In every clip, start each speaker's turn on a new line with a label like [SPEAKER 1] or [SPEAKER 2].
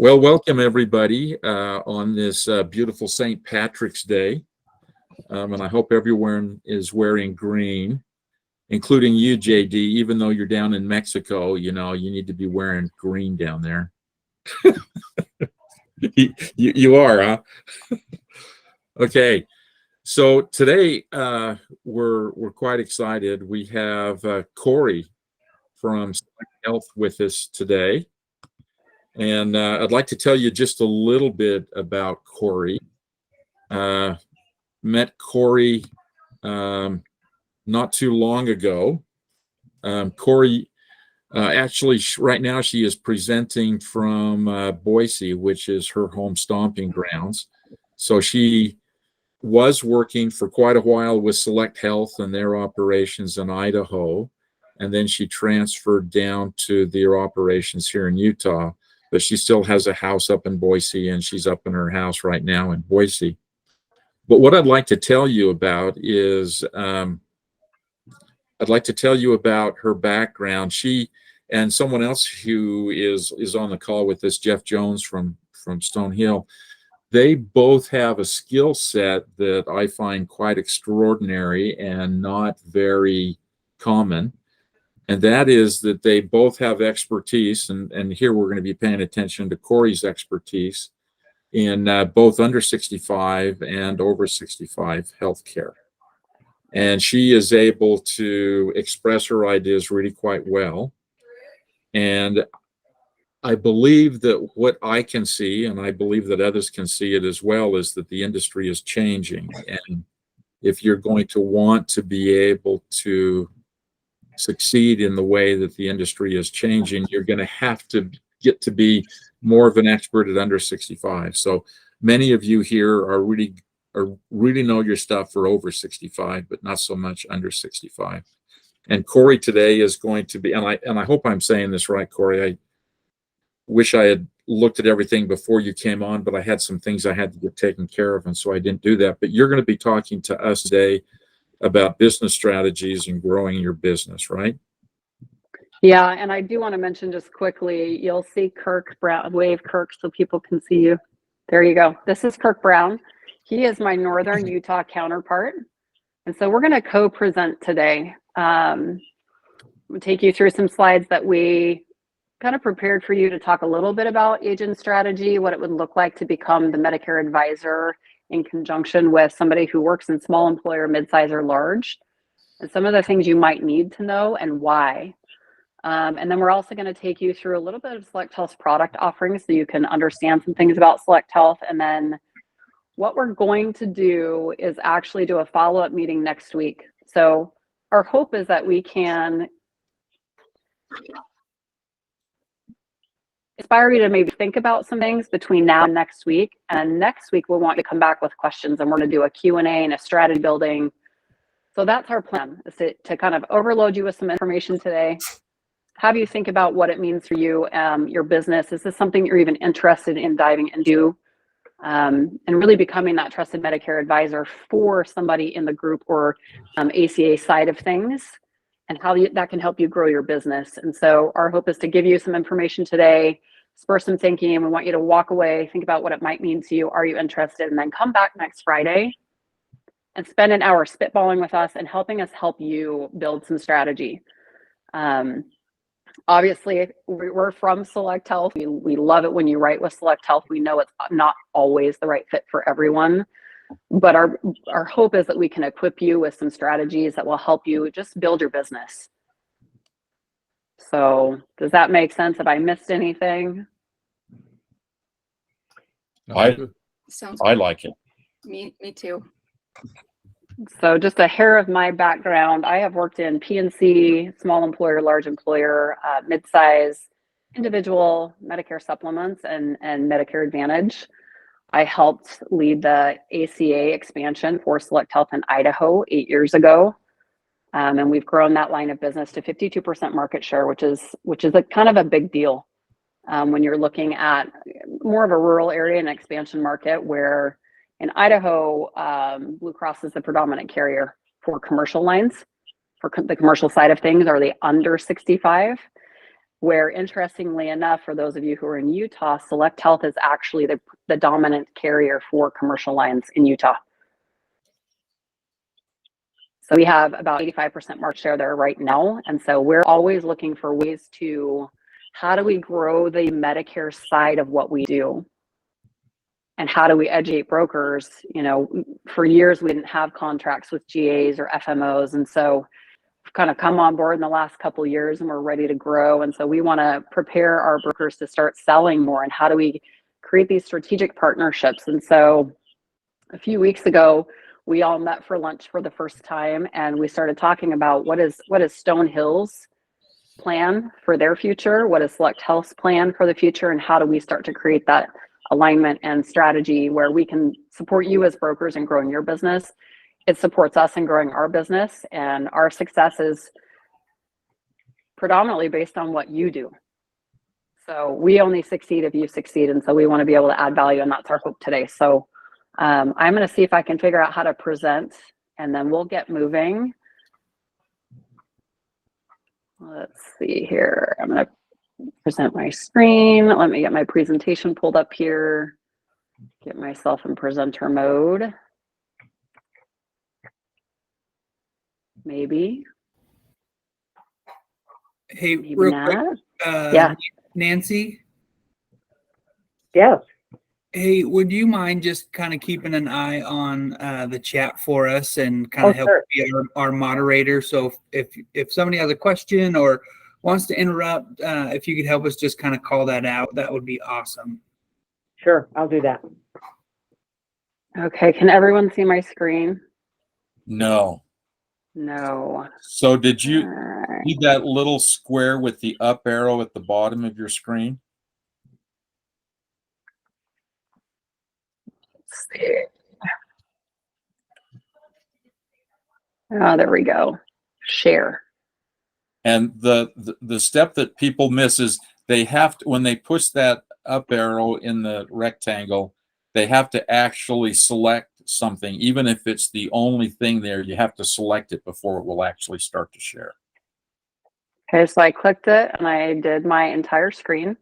[SPEAKER 1] Well, welcome everybody on this beautiful St. Patrick's Day. And I hope everyone is wearing green, including you, JD. Even though you're down in Mexico, you need to be wearing green down there. you are, huh? Okay. So today we're quite excited. We have Corey from Select Health with us today. And I'd like to tell you just a little bit about Corey. Met Corey not too long ago. Corey, actually, right now she is presenting from Boise, which is her home stomping grounds. So she was working for quite a while with Select Health and their operations in Idaho. And then she transferred down to their operations here in Utah. But she still has a house up in Boise, and she's up in her house right now in Boise. But what I'd like to tell you about is I'd like to tell you about her background. She and someone else who is on the call with us, Jeff Jones from Stone Hill, they both have a skill set that I find quite extraordinary and not very common. And that is that they both have expertise, and here we're going to be paying attention to Corey's expertise in both under 65 and over 65 healthcare. And she is able to express her ideas really quite well. And I believe that what I can see, and I believe that others can see it as well, is that the industry is changing. And if you're going to want to be able to succeed in the way that the industry is changing, you're going to have to get to be more of an expert at under 65. So many of you here are really know your stuff for over 65, but not so much under 65. And Corey today is going to be, and I hope I'm saying this right, Corey. I wish I had looked at everything before you came on, but I had some things I had to get taken care of, and so I didn't do that. But you're going to be talking to us today about business strategies and growing your business, right?
[SPEAKER 2] Yeah, and I do want to mention just quickly, you'll see Kirk Brown, wave Kirk so people can see you. There you go. This is Kirk Brown. He is my Northern Utah counterpart. And so we're going to co-present today. We'll take you through some slides that we kind of prepared for you to talk a little bit about agent strategy, what it would look like to become the Medicare advisor in conjunction with somebody who works in small employer, midsize, or large, and some of the things you might need to know and why. And then we're also going to take you through a little bit of Select Health's product offerings so you can understand some things about Select Health. And then what we're going to do is actually do a follow-up meeting next week. So our hope is that we can inspire you to maybe think about some things between now and next week. And next week, we'll want you to come back with questions, and we're going to do a Q&A and a strategy building. So that's our plan, is to kind of overload you with some information today, have you think about what it means for you, your business. Is this something you're even interested in diving into, and really becoming that trusted Medicare advisor for somebody in the group or ACA side of things, and how that can help you grow your business. And so our hope is to give you some information today, spur some thinking, and we want you to walk away, think about what it might mean to you. Are you interested? And then come back next Friday and spend an hour spitballing with us and helping us help you build some strategy. Obviously, we're from Select Health. We love it when you write with Select Health. We know it's not always the right fit for everyone, but our hope is that we can equip you with some strategies that will help you just build your business. So does that make sense? Have I missed anything?
[SPEAKER 1] I like it.
[SPEAKER 3] Me too.
[SPEAKER 2] So just a hair of my background. I have worked in PNC, small employer, large employer, midsize, individual Medicare supplements, and Medicare Advantage. I helped lead the ACA expansion for Select Health in Idaho 8 years ago. And we've grown that line of business to 52% market share, which is a kind of a big deal when you're looking at more of a rural area and expansion market, where in Idaho, Blue Cross is the predominant carrier for commercial lines. For the commercial side of things are the under 65. where interestingly enough, for those of you who are in Utah, Select Health is actually the dominant carrier for commercial lines in Utah. So we have about 85% market share there right now. And so we're always looking for ways to, how do we grow the Medicare side of what we do? And how do we educate brokers? You know, for years we didn't have contracts with GAs or FMOs. And so we've kind of come on board in the last couple of years and we're ready to grow. And so we want to prepare our brokers to start selling more. And how do we create these strategic partnerships? And so a few weeks ago, we all met for lunch for the first time, and we started talking about what is Stonehill's plan for their future, what is Select Health's plan for the future, and how do we start to create that alignment and strategy where we can support you as brokers in growing your business. It supports us in growing our business, and our success is predominantly based on what you do. So we only succeed if you succeed, and so we want to be able to add value, and that's our hope today. So I'm going to see if I can figure out how to present, and then we'll get moving. Let's see here. I'm going to present my screen. Let me get my presentation pulled up here. Get myself in presenter mode. Maybe.
[SPEAKER 3] Hey,
[SPEAKER 2] Maybe
[SPEAKER 3] real
[SPEAKER 2] not.
[SPEAKER 3] quick,
[SPEAKER 2] Yeah.
[SPEAKER 3] Nancy.
[SPEAKER 4] Yes.
[SPEAKER 3] Hey, would you mind just kind of keeping an eye on the chat for us and kind of help
[SPEAKER 4] sure.
[SPEAKER 3] be our moderator? So if somebody has a question or wants to interrupt, if you could help us just kind of call that out, that would be awesome.
[SPEAKER 4] Sure, I'll do that.
[SPEAKER 2] Okay. Can everyone see my screen?
[SPEAKER 1] No.
[SPEAKER 2] No.
[SPEAKER 1] So did you
[SPEAKER 2] Alright.
[SPEAKER 1] see that little square with the up arrow at the bottom of your screen?
[SPEAKER 2] Let's see. Oh, there we go. Share.
[SPEAKER 1] And the step that people miss is they have to, when they push that up arrow in the rectangle, they have to actually select something. Even if it's the only thing there, you have to select it before it will actually start to share.
[SPEAKER 2] Okay, so I clicked it and I did my entire screen.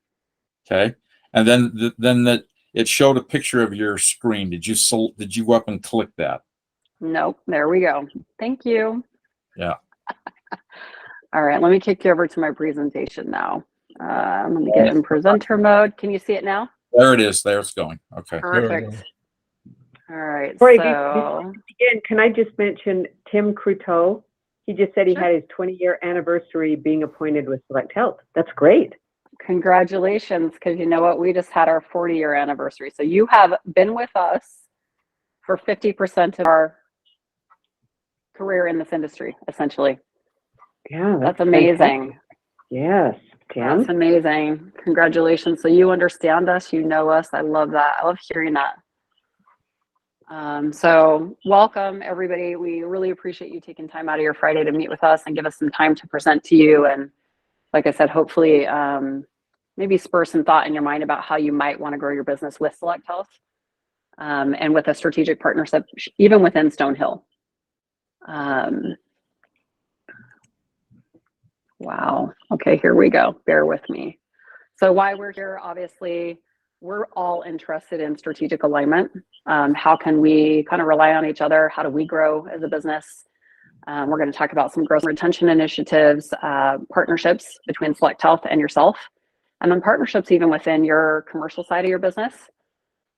[SPEAKER 1] Okay, and then it showed a picture of your screen. Did you go up and click that?
[SPEAKER 2] Nope, there we go. Thank you.
[SPEAKER 1] Yeah.
[SPEAKER 2] All right, let me kick you over to my presentation now. I'm going to get in presenter mode. Can you see it now?
[SPEAKER 1] There it is. There it's going. Okay.
[SPEAKER 2] Perfect. All right,
[SPEAKER 4] Corey,
[SPEAKER 2] so
[SPEAKER 4] again, can I just mention Tim Cruteau? He just said he had his 20-year anniversary being appointed with Select Health. That's great.
[SPEAKER 2] congratulations, because you know what? We just had our 40-year anniversary. So you have been with us for 50% of our career in this industry, essentially.
[SPEAKER 4] Yeah,
[SPEAKER 2] That's amazing.
[SPEAKER 4] fantastic. Yes, Tim.
[SPEAKER 2] That's amazing. Congratulations. So you understand us, you know us. I love that. I love hearing that. So welcome everybody. We really appreciate you taking time out of your Friday to meet with us and give us some time to present to you. And like I said, hopefully maybe spur some thought in your mind about how you might want to grow your business with Select Health and with a strategic partnership, even within Stonehill. Wow. Okay, here we go. Bear with me. So why we're here, obviously, we're all interested in strategic alignment. How can we kind of rely on each other? How do we grow as a business? We're going to talk about some growth and retention initiatives, partnerships between Select Health and yourself, and then partnerships even within your commercial side of your business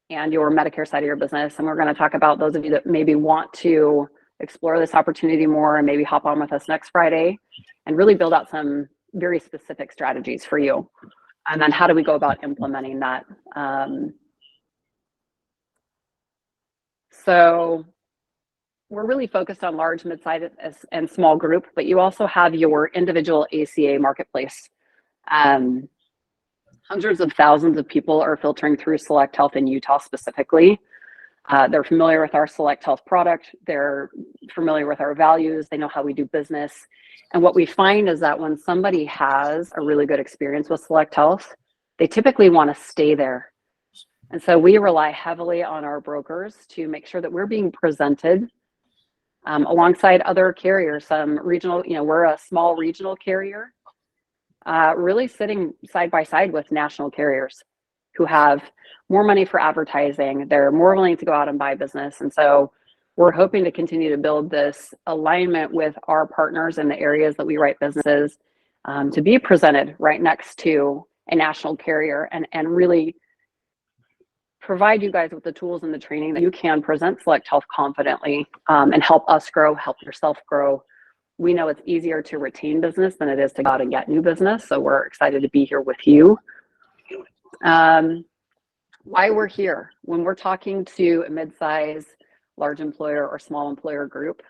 [SPEAKER 2] and your Medicare side of your business. And we're going to talk about those of you that maybe want to explore this opportunity more and maybe hop on with us next Friday and really build out some very specific strategies for you. And then how do we go about implementing that? So we're really focused on large, mid-sized, and small group, but you also have your individual ACA marketplace. Hundreds of thousands of people are filtering through Select Health in Utah specifically. They're familiar with our Select Health product. They're familiar with our values. They know how we do business. And what we find is that when somebody has a really good experience with Select Health, they typically want to stay there. And so we rely heavily on our brokers to make sure that we're being presented alongside other carriers, some regional, we're a small regional carrier. really sitting side by side with national carriers who have more money for advertising. They're more willing to go out and buy business. And so we're hoping to continue to build this alignment with our partners in the areas that we write businesses, to be presented right next to a national carrier and really provide you guys with the tools and the training that you can present Select Health confidently, and help us grow, help yourself grow. We know it's easier to retain business than it is to go out and get new business. So we're excited to be here with you. Why we're here. When we're talking to a mid-size, large employer or small employer group,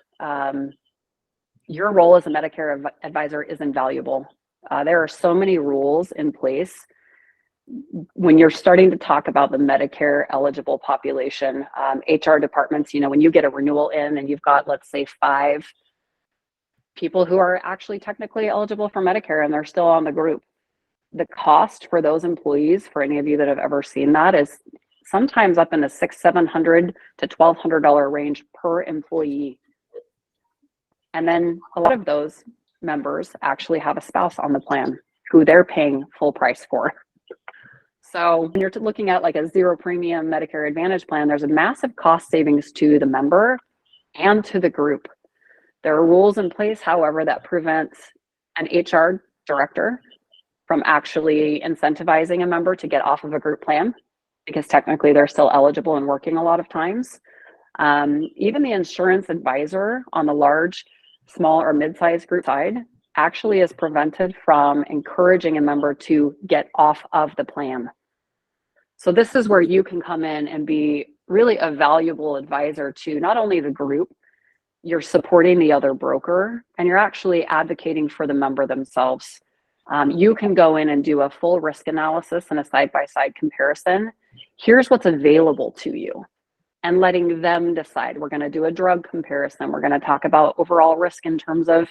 [SPEAKER 2] your role as a Medicare advisor is invaluable. There are so many rules in place when you're starting to talk about the Medicare eligible population. HR departments, when you get a renewal in and you've got, let's say, 5 people who are actually technically eligible for Medicare and they're still on the group, the cost for those employees, for any of you that have ever seen that, is sometimes up in the $600 to $1,200 range per employee. And then a lot of those members actually have a spouse on the plan who they're paying full price for. So when you're looking at like a zero premium Medicare Advantage plan, there's a massive cost savings to the member and to the group. There are rules in place, however, that prevents an HR director from actually incentivizing a member to get off of a group plan, because technically they're still eligible and working a lot of times. Even the insurance advisor on the large, small, or mid-sized group side actually is prevented from encouraging a member to get off of the plan. So this is where you can come in and be really a valuable advisor to not only the group, you're supporting the other broker, and you're actually advocating for the member themselves. You can go in and do a full risk analysis and a side-by-side comparison. Here's what's available to you, and letting them decide. We're going to do a drug comparison. We're going to talk about overall risk in terms of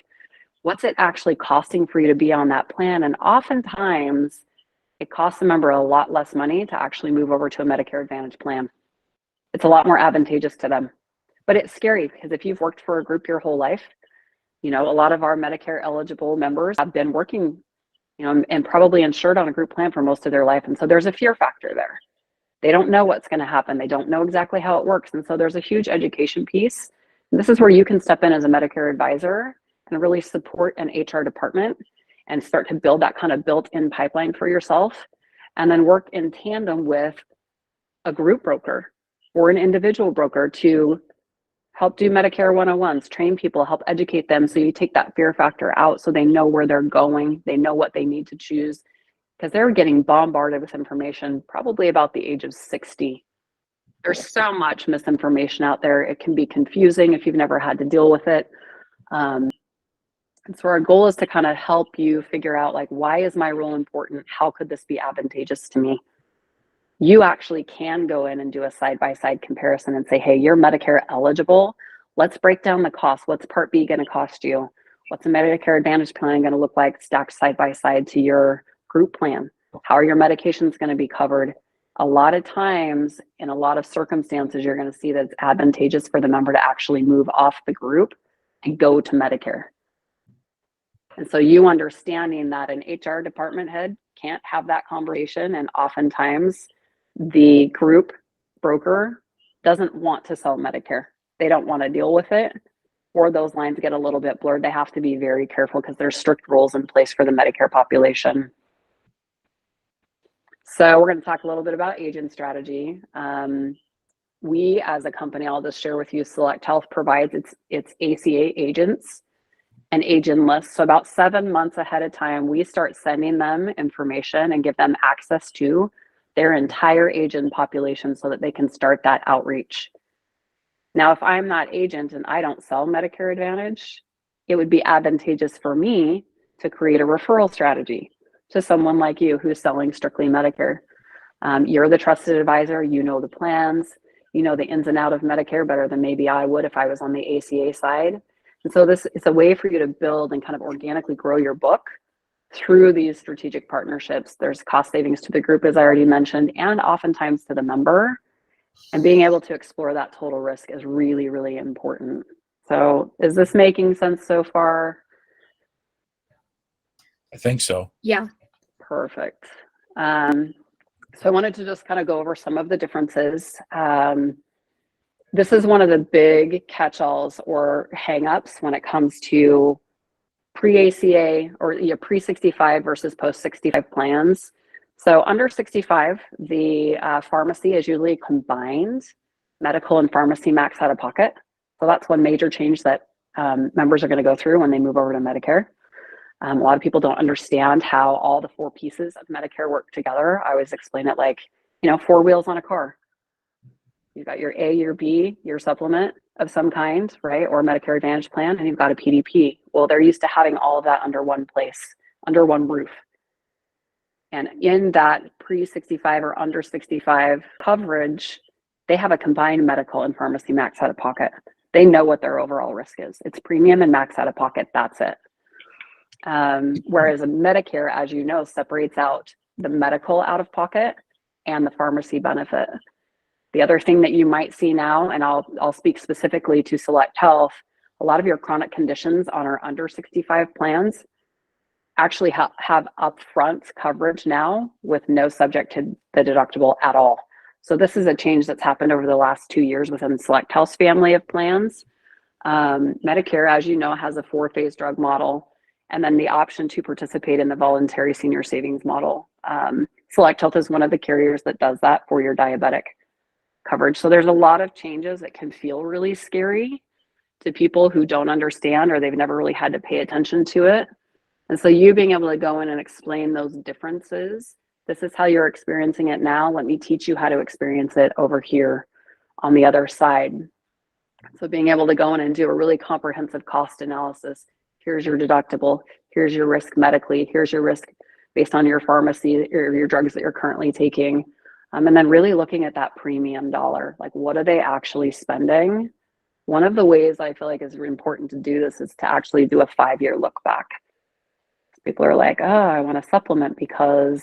[SPEAKER 2] what's it actually costing for you to be on that plan. And oftentimes it costs the member a lot less money to actually move over to a Medicare Advantage plan. It's a lot more advantageous to them. But it's scary, because if you've worked for a group your whole life, a lot of our Medicare eligible members have been working, and probably insured on a group plan for most of their life. And so there's a fear factor there. They don't know what's going to happen. They don't know exactly how it works. And so there's a huge education piece. And this is where you can step in as a Medicare advisor and really support an HR department and start to build that kind of built-in pipeline for yourself, and then work in tandem with a group broker or an individual broker to help do Medicare 101s, train people, help educate them, so you take that fear factor out so they know where they're going, they know what they need to choose, because they're getting bombarded with information probably about the age of 60. There's so much misinformation out there. It can be confusing if you've never had to deal with it. And so our goal is to kind of help you figure out, like, why is my role important? How could this be advantageous to me? You actually can go in and do a side-by-side comparison and say, hey, you're Medicare eligible. Let's break down the cost. What's Part B going to cost you? What's a Medicare Advantage plan going to look like stacked side-by-side to your group plan? How are your medications going to be covered? A lot of times, in a lot of circumstances, you're going to see that it's advantageous for the member to actually move off the group and go to Medicare. And so you understanding that an HR department head can't have that conversation, and oftentimes the group broker doesn't want to sell Medicare. They don't want to deal with it, or those lines get a little bit blurred. They have to be very careful because there's strict rules in place for the Medicare population. So we're going to talk a little bit about agent strategy. We, as a company, I'll just share with you, Select Health provides its ACA agents an agent list. So about 7 months ahead of time, we start sending them information and give them access to their entire agent population so that they can start that outreach. Now, if I'm not agent and I don't sell Medicare Advantage, it would be advantageous for me to create a referral strategy to someone like you who's selling strictly Medicare. You're the trusted advisor, you know the plans, you know the ins and outs of Medicare better than maybe I would if I was on the ACA side. And so this is a way for you to build and kind of organically grow your book through these strategic partnerships. There's cost savings to the group, as I already mentioned, and oftentimes to the member. And being able to explore that total risk is really, really important. So is this making sense so far?
[SPEAKER 1] I think so.
[SPEAKER 5] Yeah.
[SPEAKER 2] Perfect. So I wanted to just kind of go over some of the differences. This is one of the big catch-alls or hang-ups when it comes to pre-ACA or pre-65 versus post-65 plans. So under 65, the pharmacy is usually combined medical and pharmacy max out of pocket. So that's one major change that members are going to go through when they move over to Medicare. A lot of people don't understand how all the four pieces of Medicare work together. I always explain it like, four wheels on a car. You've got your A, your B, your supplement of some kind, right? Or Medicare Advantage plan, and you've got a PDP. Well, they're used to having all of that under one place, under one roof. And in that pre-65 or under 65 coverage, they have a combined medical and pharmacy max out of pocket. They know what their overall risk is. It's premium and max out of pocket, that's it. Whereas a Medicare, as you know, separates out the medical out of pocket and the pharmacy benefit. The other thing that you might see now, and I'll speak specifically to Select Health, a lot of your chronic conditions on our under 65 plans actually have upfront coverage now with no subject to the deductible at all. So this is a change that's happened over the last 2 years within Select Health's family of plans. Medicare, as you know, has a 4-phase drug model, and then the option to participate in the voluntary senior savings model. Select Health is one of the carriers that does that for your diabetic coverage. So there's a lot of changes that can feel really scary to people who don't understand or they've never really had to pay attention to it. And so you being able to go in and explain those differences, this is how you're experiencing it now. Let me teach you how to experience it over here on the other side. So being able to go in and do a really comprehensive cost analysis. Here's your deductible. Here's your risk medically. Here's your risk based on your pharmacy or your drugs that you're currently taking. And then really looking at that premium dollar, like what are they actually spending? One of the ways I feel like is important to do this is to actually do a 5-year look back. People are like, oh, I want to supplement because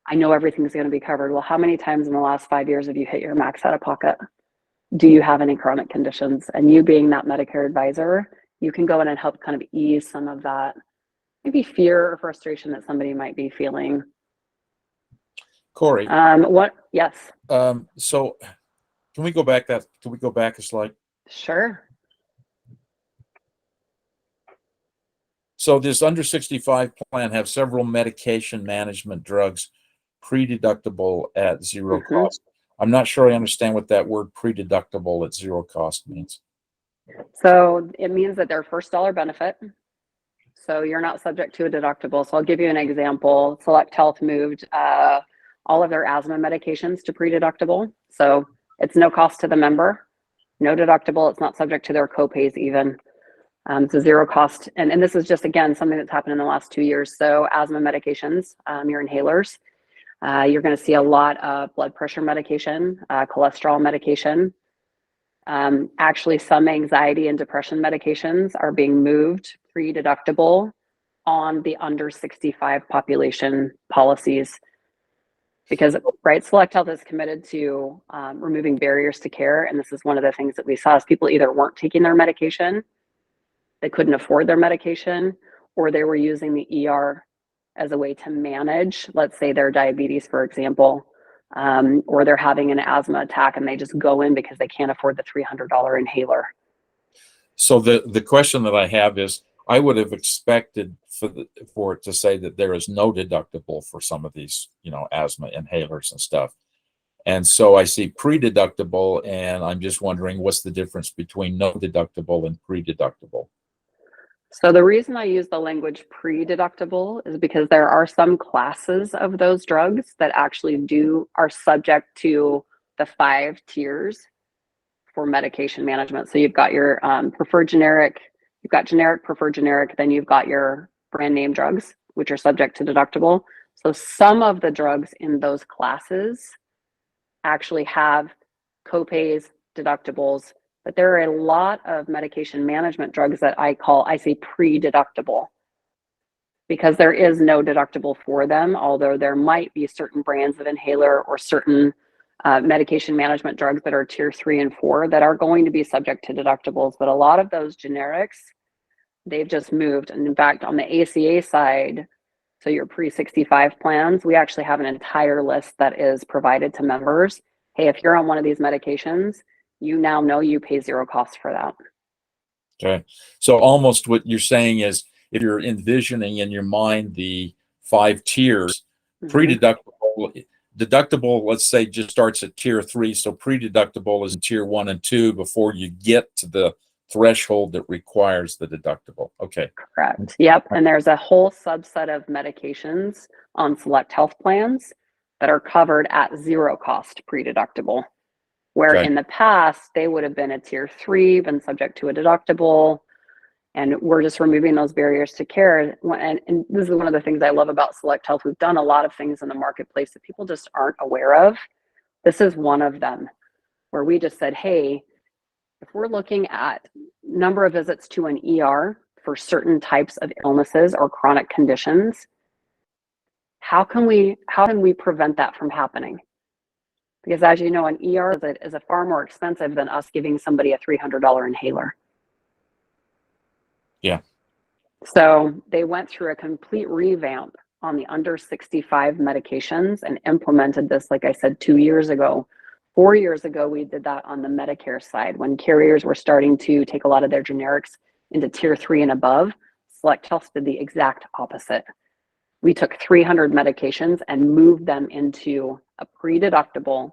[SPEAKER 2] I know everything's going to be covered. Well, how many times in the last 5 years have you hit your max out of pocket? Do you have any chronic conditions? And you being that Medicare advisor, you can go in and help kind of ease some of that maybe fear or frustration that somebody might be feeling.
[SPEAKER 1] Corey.
[SPEAKER 2] Yes.
[SPEAKER 1] So can we go back a slide?
[SPEAKER 2] Sure.
[SPEAKER 1] So this under 65 plan have several medication management drugs pre-deductible at zero cost. I'm not sure I understand what that word pre-deductible at zero cost means.
[SPEAKER 2] So it means that they're first dollar benefit. So you're not subject to a deductible. So I'll give you an example. Select Health moved all of their asthma medications to pre-deductible. So it's no cost to the member, no deductible. It's not subject to their copays even. It's a zero cost. And this is just, again, something that's happened in the last 2 years. So asthma medications, your inhalers, you're going to see a lot of blood pressure medication, cholesterol medication. Actually, some anxiety and depression medications are being moved pre-deductible on the under 65 population policies. Because, right, Select Health is committed to removing barriers to care. And this is one of the things that we saw is people either weren't taking their medication, they couldn't afford their medication, or they were using the ER as a way to manage, let's say, their diabetes, for example, or they're having an asthma attack and they just go in because they can't afford the $300 inhaler.
[SPEAKER 1] So the question that I have is, I would have expected for it to say that there is no deductible for some of these, asthma inhalers and stuff. And so I see pre-deductible, and I'm just wondering what's the difference between no deductible and pre-deductible.
[SPEAKER 2] So the reason I use the language pre-deductible is because there are some classes of those drugs that actually are subject to the 5 tiers for medication management. So you've got your preferred generic, you've got generic, preferred generic, then you've got your brand name drugs, which are subject to deductible. So some of the drugs in those classes actually have copays, deductibles, but there are a lot of medication management drugs that I say pre-deductible, because there is no deductible for them, although there might be certain brands of inhaler or certain medication management drugs that are tier 3 and 4 that are going to be subject to deductibles. But a lot of those generics, they've just moved. And in fact, on the ACA side, So your pre-65 plans, we actually have an entire list that is provided to members. Hey, if you're on one of these medications, you now know you pay zero cost for that.
[SPEAKER 1] Okay. So almost what you're saying is if you're envisioning in your mind the 5 tiers, deductible, let's say, just starts at tier 3. So pre-deductible is in tier 1 and 2 before you get to the threshold that requires the deductible. Okay.
[SPEAKER 2] Correct. Yep. And there's a whole subset of medications on select health plans that are covered at zero cost pre-deductible, where
[SPEAKER 1] Okay.
[SPEAKER 2] in the past they would have been a tier 3, been subject to a deductible, and we're just removing those barriers to care. And this is one of the things I love about Select Health. We've done a lot of things in the marketplace that people just aren't aware of. This is one of them, where we just said, hey, if we're looking at number of visits to an ER for certain types of illnesses or chronic conditions, how can we prevent that from happening? Because as you know, an ER is a far more expensive than us giving somebody a $300 inhaler.
[SPEAKER 1] Yeah.
[SPEAKER 2] So they went through a complete revamp on the under 65 medications and implemented this, like I said, 2 years ago. 4 years ago, we did that on the Medicare side when carriers were starting to take a lot of their generics into tier 3 and above. Select Health did the exact opposite. We took 300 medications and moved them into a pre-deductible,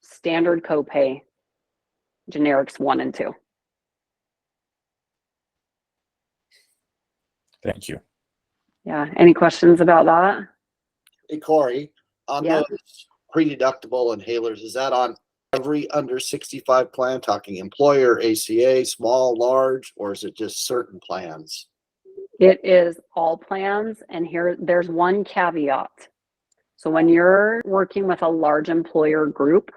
[SPEAKER 2] standard copay, generics 1 and 2.
[SPEAKER 1] Thank you.
[SPEAKER 2] Yeah. Any questions about that?
[SPEAKER 5] Hey, Corey, on
[SPEAKER 2] Yeah.
[SPEAKER 5] those pre-deductible inhalers, is that on every under 65 plan, talking employer, ACA, small, large, or is it just certain plans?
[SPEAKER 2] It is all plans. And there's one caveat. So when you're working with a large employer group,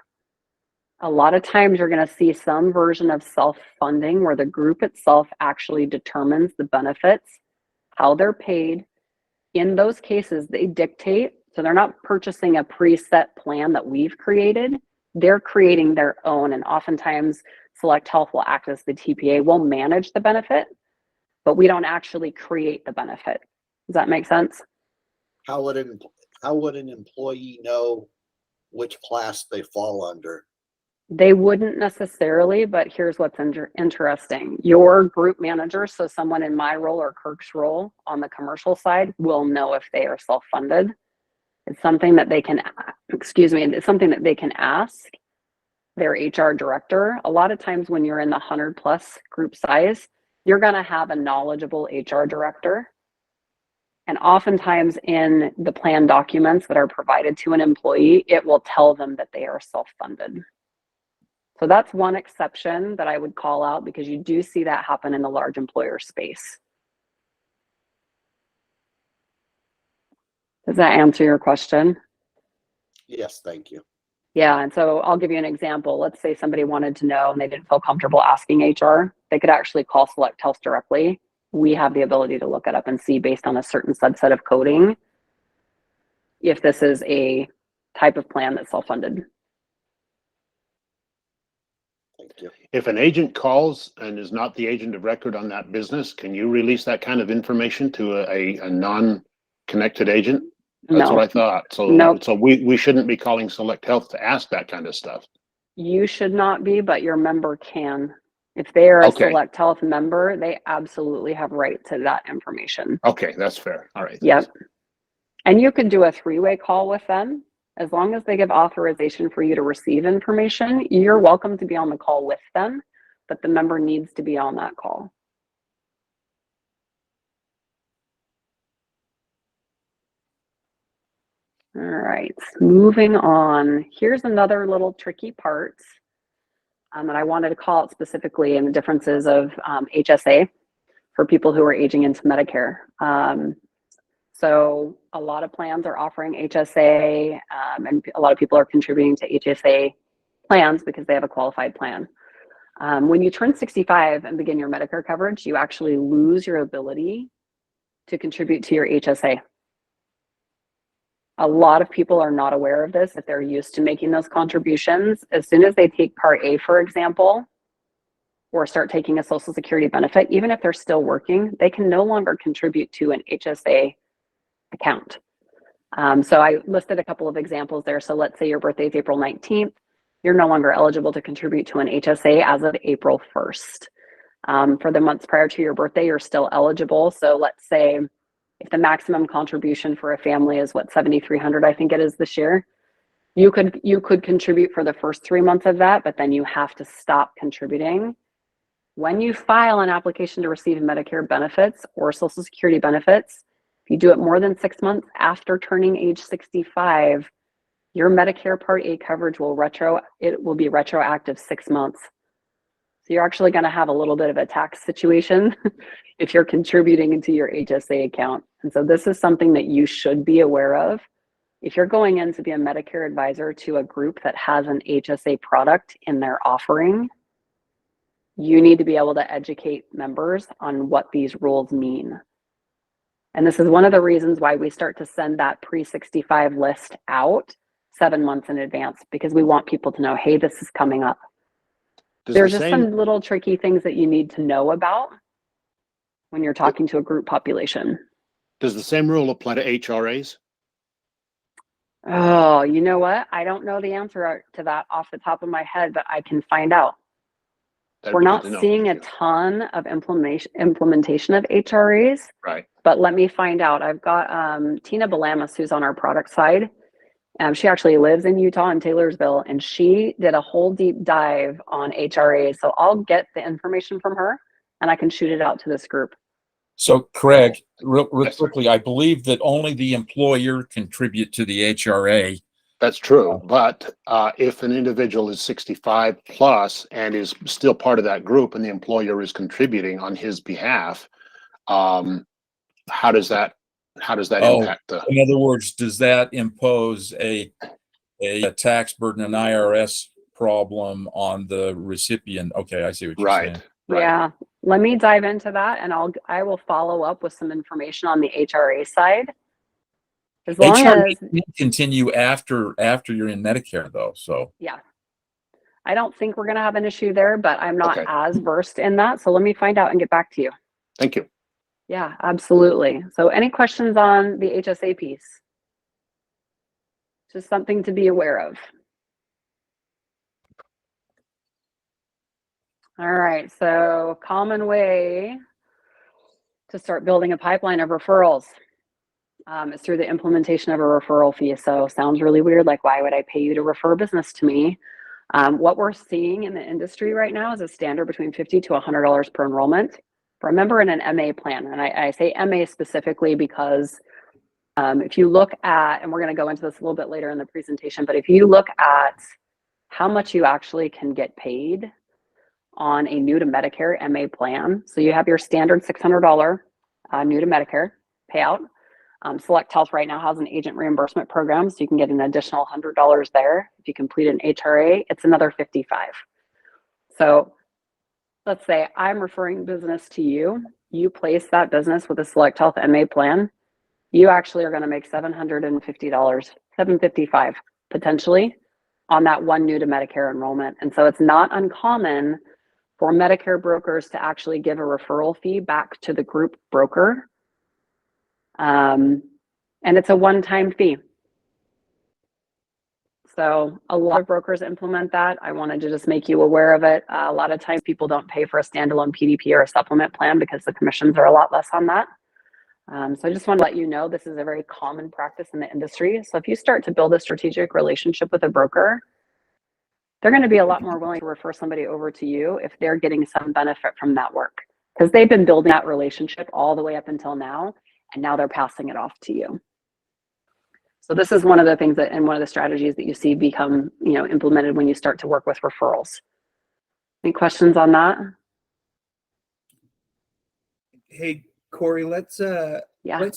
[SPEAKER 2] a lot of times you're going to see some version of self-funding where the group itself actually determines the benefits, how they're paid. In those cases, they dictate. So they're not purchasing a preset plan that we've created. They're creating their own. And oftentimes Select Health will act as the TPA. We'll manage the benefit, but we don't actually create the benefit. Does that make sense?
[SPEAKER 5] How would an employee know which class they fall under?
[SPEAKER 2] They wouldn't necessarily, but here's what's interesting. Your group manager, so someone in my role or Kirk's role on the commercial side, will know if they are self-funded. It's something that they can, it's something that they can ask their HR director. A lot of times when you're in the 100+ group size, you're going to have a knowledgeable HR director. And oftentimes in the plan documents that are provided to an employee, it will tell them that they are self-funded. So that's one exception that I would call out because you do see that happen in the large employer space. Does that answer your question?
[SPEAKER 5] Yes, thank you.
[SPEAKER 2] Yeah, and so I'll give you an example. Let's say somebody wanted to know and they didn't feel comfortable asking HR. They could actually call Select Health directly. We have the ability to look it up and see based on a certain subset of coding if this is a type of plan that's self-funded.
[SPEAKER 5] Thank you.
[SPEAKER 6] If an agent calls and is not the agent of record on that business, can you release that kind of information to a non-connected agent? That's
[SPEAKER 2] No.
[SPEAKER 6] what I thought. So,
[SPEAKER 2] Nope.
[SPEAKER 6] so we shouldn't be calling Select Health to ask that kind of stuff.
[SPEAKER 2] You should not be, but your member can. If they are a
[SPEAKER 6] Okay.
[SPEAKER 2] Select Health member, they absolutely have right to that information.
[SPEAKER 6] Okay, that's fair. All right.
[SPEAKER 2] Yep. And you could do a 3-way call with them. As long as they give authorization for you to receive information, you're welcome to be on the call with them, but the member needs to be on that call. All right, moving on. Here's another little tricky part that I wanted to call out specifically in the differences of HSA for people who are aging into Medicare. So a lot of plans are offering HSA and a lot of people are contributing to HSA plans because they have a qualified plan. When you turn 65 and begin your Medicare coverage, you actually lose your ability to contribute to your HSA. A lot of people are not aware of this, if they're used to making those contributions. As soon as they take Part A, for example, or start taking a Social Security benefit, even if they're still working, they can no longer contribute to an HSA account. So I listed a couple of examples there. So let's say your birthday is April 19th. You're no longer eligible to contribute to an HSA as of April 1st. For the months prior to your birthday, you're still eligible. So let's say if the maximum contribution for a family is what, $7,300, I think it is this year, you could contribute for the first 3 months of that, but then you have to stop contributing. When you file an application to receive Medicare benefits or Social Security benefits, if you do it more than 6 months after turning age 65, your Medicare Part A coverage will be retroactive 6 months. So you're actually going to have a little bit of a tax situation if you're contributing into your HSA account. And so this is something that you should be aware of. If you're going in to be a Medicare advisor to a group that has an HSA product in their offering, you need to be able to educate members on what these rules mean. And this is one of the reasons why we start to send that pre-65 list out 7 months in advance, because we want people to know, hey, this is coming up. There's just some little tricky things that you need to know about when you're talking to a group population.
[SPEAKER 6] Does the same rule apply to HRAs?
[SPEAKER 2] Oh, you know what? I don't know the answer to that off the top of my head, but I can find out. We're not seeing a ton of implementation of HRAs,
[SPEAKER 6] right?
[SPEAKER 2] But let me find out. I've got Tina Balamas, who's on our product side. She actually lives in Utah in Taylorsville, and she did a whole deep dive on HRAs. So I'll get the information from her and I can shoot it out to this group.
[SPEAKER 1] So Craig, real quickly, I believe that only the employer contribute to the HRA.
[SPEAKER 6] That's true. But if an individual is 65 plus and is still part of that group and the employer is contributing on his behalf, how does that impact the?
[SPEAKER 1] In other words, does that impose a tax burden, an IRS problem on the recipient? Okay, I see what you're saying.
[SPEAKER 6] Right.
[SPEAKER 2] Yeah, let me dive into that, and I will follow up with some information on the HRA side. As long
[SPEAKER 1] HRA
[SPEAKER 2] as
[SPEAKER 1] can continue after you're in Medicare, though. So
[SPEAKER 2] yeah, I don't think we're going to have an issue there, but I'm not as versed in that. So let me find out and get back to you.
[SPEAKER 6] Thank you.
[SPEAKER 2] Yeah, absolutely. So any questions on the HSA piece? Just something to be aware of. All right, so common way to start building a pipeline of referrals is through the implementation of a referral fee. So sounds really weird, like why would I pay you to refer business to me? What we're seeing in the industry right now is a standard between $50 to $100 per enrollment for a member in an MA plan. And I say MA specifically because if you look at, and we're going to go into this a little bit later in the presentation, but if you look at how much you actually can get paid on a new to Medicare MA plan. So you have your standard $600 new to Medicare payout. Select Health right now has an agent reimbursement program, so you can get an additional $100 there. If you complete an HRA, it's another $55. So let's say I'm referring business to you. You place that business with a Select Health MA plan. You actually are going to make $750, $755 potentially on that one new to Medicare enrollment. And so it's not uncommon for Medicare brokers to actually give a referral fee back to the group broker. And it's a one-time fee. So a lot of brokers implement that. I wanted to just make you aware of it. A lot of times people don't pay for a standalone PDP or a supplement plan because the commissions are a lot less on that. So I just want to let you know this is a very common practice in the industry. So if you start to build a strategic relationship with a broker, they're going to be a lot more willing to refer somebody over to you if they're getting some benefit from that work, because they've been building that relationship all the way up until now, and now they're passing it off to you. So this is one of the things that, and one of the strategies that you see become, implemented when you start to work with referrals. Any questions on that?
[SPEAKER 3] Hey, Corey, let's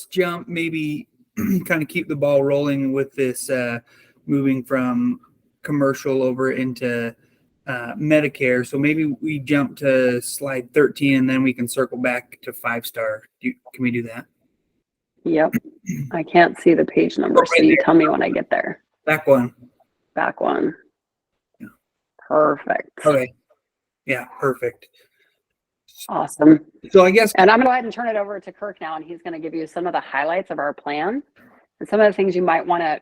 [SPEAKER 3] jump, maybe kind of keep the ball rolling with this, moving from commercial over into Medicare. So maybe we jump to slide 13 and then we can circle back to 5-star. Can we do that?
[SPEAKER 2] Yep. I can't see the page number, so you tell me when I get there.
[SPEAKER 3] Back one.
[SPEAKER 2] Back one.
[SPEAKER 3] Yeah.
[SPEAKER 2] Perfect.
[SPEAKER 3] Okay. Yeah, perfect.
[SPEAKER 2] Awesome.
[SPEAKER 3] So I guess,
[SPEAKER 2] And I'm going to go ahead and turn it over to Kirk now, and he's going to give you some of the highlights of our plan and some of the things you might want to.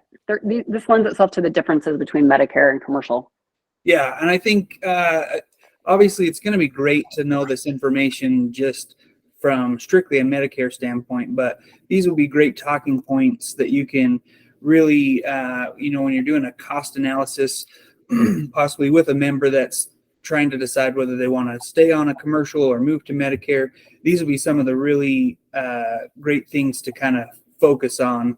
[SPEAKER 2] This lends itself to the differences between Medicare and commercial.
[SPEAKER 3] yeah, and I think obviously it's going to be great to know this information just from strictly a Medicare standpoint, but these will be great talking points that you can really, when you're doing a cost analysis, possibly with a member that's trying to decide whether they want to stay on a commercial or move to Medicare. These will be some of the really great things to kind of focus on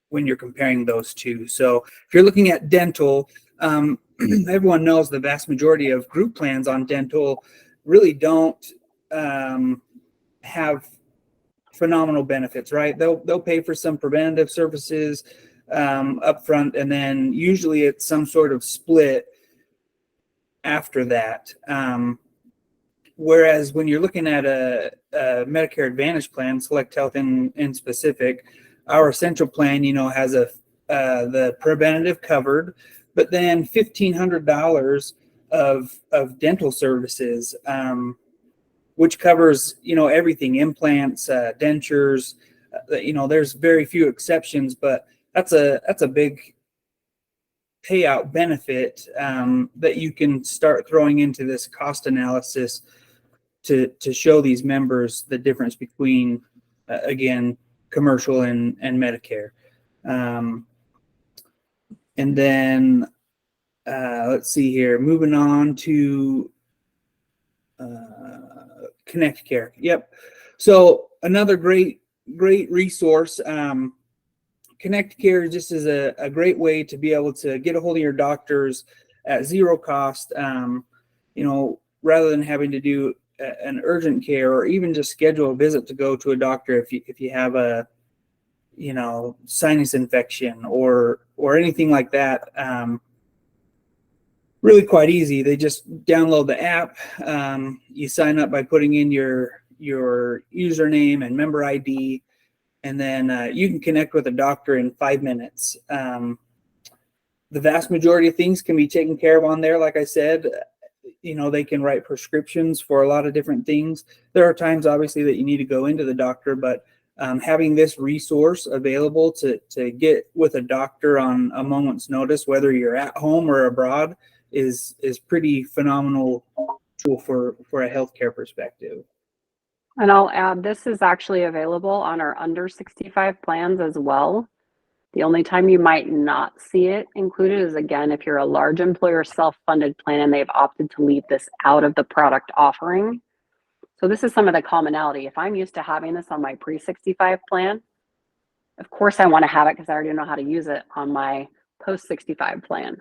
[SPEAKER 3] when you're comparing those two. So if you're looking at dental, everyone knows the vast majority of group plans on dental really don't have phenomenal benefits, right? They'll pay for some preventative services up front, and then usually it's some sort of split after that. Whereas when you're looking at a Medicare Advantage plan, Select Health in specific, our essential plan, has the preventative covered, but then $1,500 of dental services, which covers everything: implants, dentures. There's very few exceptions, but that's a big payout benefit that you can start throwing into this cost analysis to show these members the difference between again, commercial and Medicare. And then let's see here, moving on to Connect Care. Yep. So another great resource. Connect Care just is a great way to be able to get a hold of your doctors at zero cost, rather than having to do an urgent care or even just schedule a visit to go to a doctor if you have a sinus infection or anything like that. Really quite easy. They just download the app. You sign up by putting in your username and member ID, and then you can connect with a doctor in 5 minutes. The vast majority of things can be taken care of on there. Like I said, they can write prescriptions for a lot of different things. There are times, obviously, that you need to go into the doctor, but having this resource available to get with a doctor on a moment's notice, whether you're at home or abroad, is pretty phenomenal tool for a healthcare perspective.
[SPEAKER 2] And I'll add, this is actually available on our under 65 plans as well. The only time you might not see it included is, again, if you're a large employer self-funded plan and they've opted to leave this out of the product offering. So this is some of the commonality. If I'm used to having this on my pre-65 plan, of course I want to have it because I already know how to use it on my post-65 plan.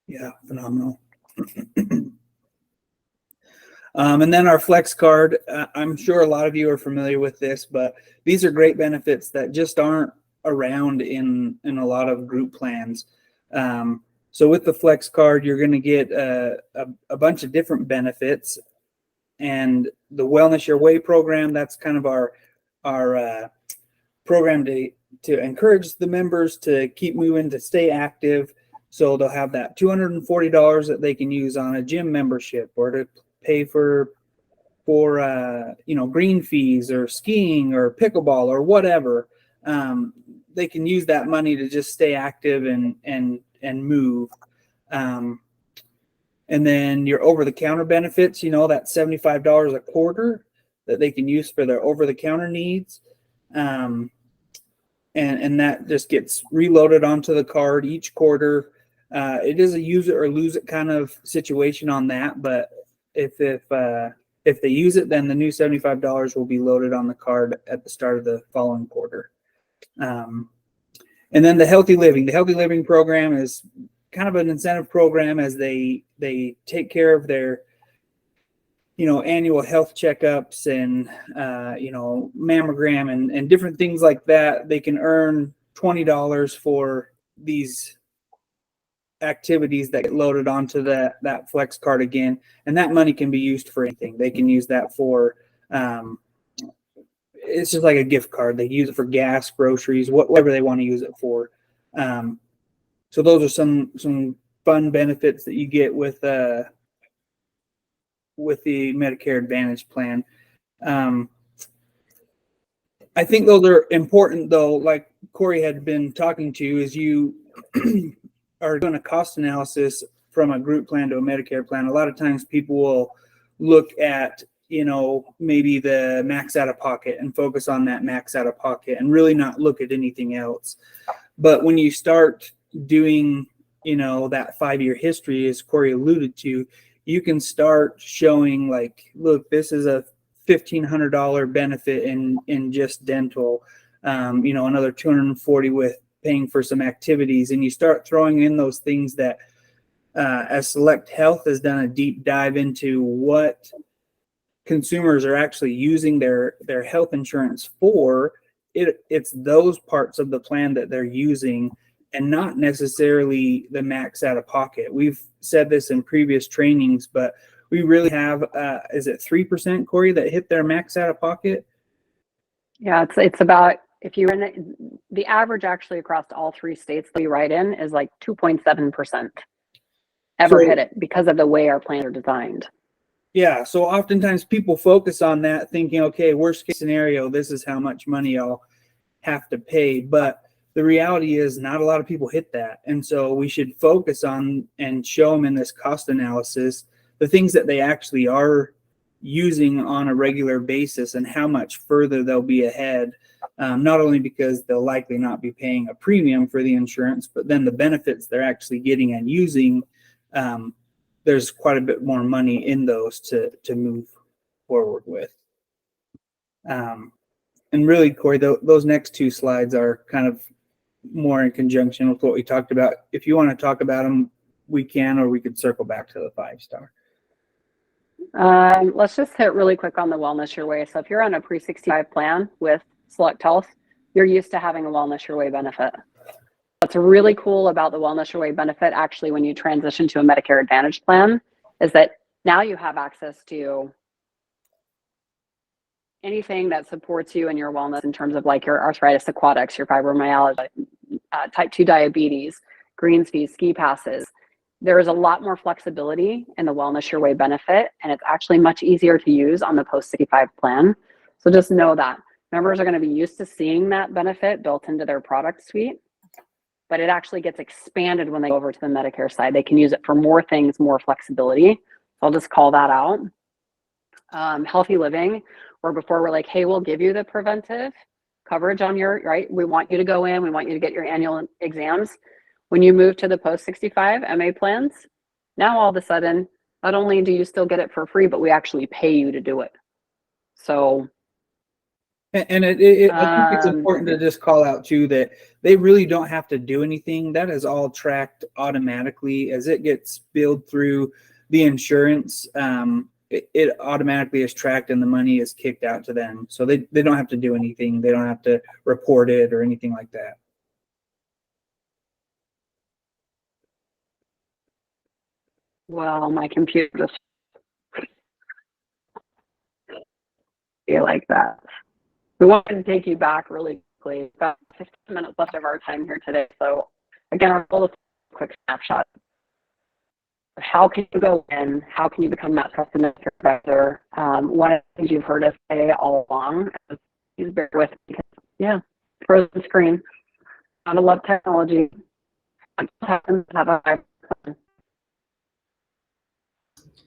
[SPEAKER 3] Yeah, phenomenal. And then our Flex card, I'm sure a lot of you are familiar with this, but these are great benefits that just aren't around in a lot of group plans. So with the Flex card, you're going to get a bunch of different benefits. And the Wellness Your Way program, that's kind of our program to encourage the members to keep moving, to stay active. So they'll have that $240 that they can use on a gym membership, or to pay for green fees or skiing or pickleball or whatever. They can use that money to just stay active and move. And then your over-the-counter benefits, that $75 a quarter that they can use for their over-the-counter needs. And that just gets reloaded onto the card each quarter. It is a use it or lose it kind of situation on that, but if they use it, then the new $75 will be loaded on the card at the start of the following quarter. And then the Healthy Living program is kind of an incentive program as they take care of their annual health checkups and mammogram and different things like that. They can earn $20 for these activities that get loaded onto that Flex card again, and that money can be used for anything. They can use that for it's just like a gift card. They use it for gas, groceries, whatever they want to use it for. So those are some fun benefits that you get with with the Medicare Advantage plan. I think those are important, though. Like Corey had been talking to, is you are doing a cost analysis from a group plan to a Medicare plan. A lot of times people will look at, maybe the max out of pocket and focus on that max out of pocket and really not look at anything else. But when you start doing, that 5-year history, as Corey alluded to, you can start showing like, look, this is a $1,500 benefit in just dental, another $240 with paying for some activities. And you start throwing in those things that, as Select Health has done a deep dive into what consumers are actually using their health insurance for, it's those parts of the plan that they're using and not necessarily the max out of pocket. We've said this in previous trainings, but we really have, is it 3%, Corey, that hit their max out of pocket?
[SPEAKER 2] Yeah, it's about, if you're in the average actually across all 3 states that we write in is like 2.7% ever hit it because of the way our plans are designed.
[SPEAKER 3] Yeah, so oftentimes people focus on that thinking, okay, worst case scenario, this is how much money I'll have to pay. But the reality is not a lot of people hit that. And so we should focus on and show them in this cost analysis the things that they actually are using on a regular basis and how much further they'll be ahead, not only because they'll likely not be paying a premium for the insurance, but then the benefits they're actually getting and using, there's quite a bit more money in those to move forward with. And really, Corey, those next 2 slides are kind of more in conjunction with what we talked about. If you want to talk about them, we can, or we could circle back to the 5-star.
[SPEAKER 2] Let's just hit really quick on the Wellness Your Way. So if you're on a pre-65 plan with Select Health, you're used to having a Wellness Your Way benefit. What's really cool about the Wellness Your Way benefit, actually, when you transition to a Medicare Advantage plan, is that now you have access to anything that supports you in your wellness in terms of like your arthritis aquatics, your fibromyalgia, type 2 diabetes, greens fees, ski passes. There is a lot more flexibility in the Wellness Your Way benefit, and it's actually much easier to use on the post-65 plan. So just know that members are going to be used to seeing that benefit built into their product suite, but it actually gets expanded when they go over to the Medicare side. They can use it for more things, more flexibility. So I'll just call that out. Healthy living, where before we're like, hey, we'll give you the preventive coverage on your, right? We want you to go in, we want you to get your annual exams. When you move to the post-65 MA plans, now all of a sudden, not only do you still get it for free, but we actually pay you to do it. So.
[SPEAKER 3] And I think it's important to just call out too that they really don't have to do anything. That is all tracked automatically as it gets billed through the insurance. It automatically is tracked and the money is kicked out to them. So they don't have to do anything. They don't have to report it or anything like that.
[SPEAKER 2] Well, my computer just feel like that. We wanted to take you back really quickly. About 15 minutes left of our time here today. So again, our goal is a quick snapshot. How can you go in? How can you become that trusted advisor? One of the things you've heard us say all along is please bear with me because, frozen screen. I love technology. Happens to have a